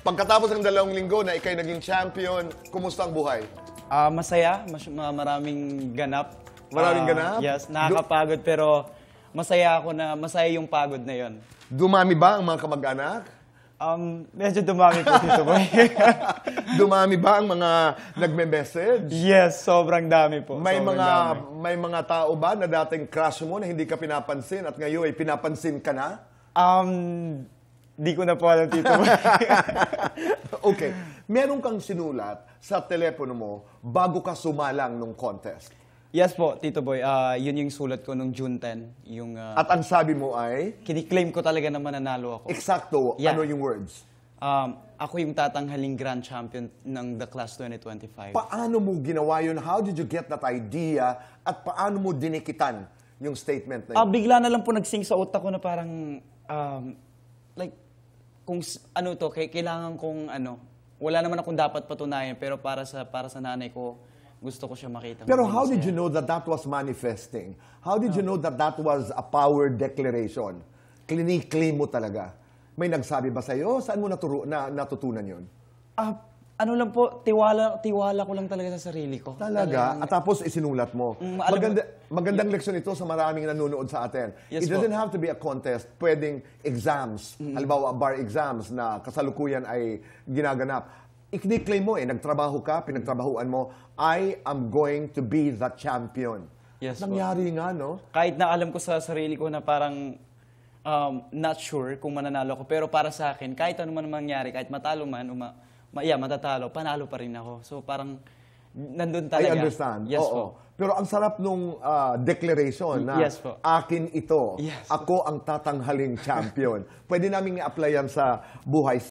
Pagkatapos ng 2 linggo na ikay naging champion, kumusta ang buhay? Masaya, maraming ganap. Maraming ganap? Yes, nakakapagod pero masaya ako na masaya yung pagod na yon. Dumami ba ang mga kamag-anak? Medyo dumami po dito, boy. Dumami ba ang mga nagme-message? Yes, sobrang dami po. May sobrang dami. may mga tao ba na dating crush mo na hindi ka pinapansin at ngayon ay pinapansin ka na? Di ko na po alam, Tito Boy. Okay. Meron kang sinulat sa telepono mo bago ka sumalang nung contest. Yes po, Tito Boy. Yun yung sulat ko nung June 10. Yung, At ang sabi mo ay, kiniklaim ko talaga na mananalo ako. eksakto, Yeah. ano yung words? Ako yung tatanghaling Grand Champion ng The Class 2025. Paano mo ginawa yun? How did you get that idea? At paano mo dinikitan yung statement na yun? Bigla na lang po nagsing sa utak ko na parang, like, kung ano to, kailangan kong wala naman akong dapat patunayan, pero para sa nanay ko, gusto ko siya makita. Pero how did you know that that was manifesting? How did you know that that was a power declaration? Clinic-claim mo talaga. May nagsabi ba sa'yo? Saan mo natutunan yun? Ano lang po, tiwala ko lang talaga sa sarili ko. Talaga? At tapos isinulat mo. Magandang leksyon ito sa maraming nanonood sa atin. Yes, It doesn't have to be a contest. Pwedeng exams. Halimbawa, bar exams na kasalukuyan ay ginaganap. I-claim mo nagtrabaho ka, pinagtrabahuan mo, I am going to be the champion. Yes, Nangyari nga, no? Kahit na alam ko sa sarili ko na parang not sure kung mananalo ko, pero para sa akin, kahit ano man mangyari, kahit matalo man, matatalo, panalo pa rin ako. So parang nandun talaga. I understand. Yes Oo. po. Pero ang sarap nung declaration na Yes po. akin ito, Yes ako ang tatanghaling champion. Pwede namin i-apply yan sa buhay.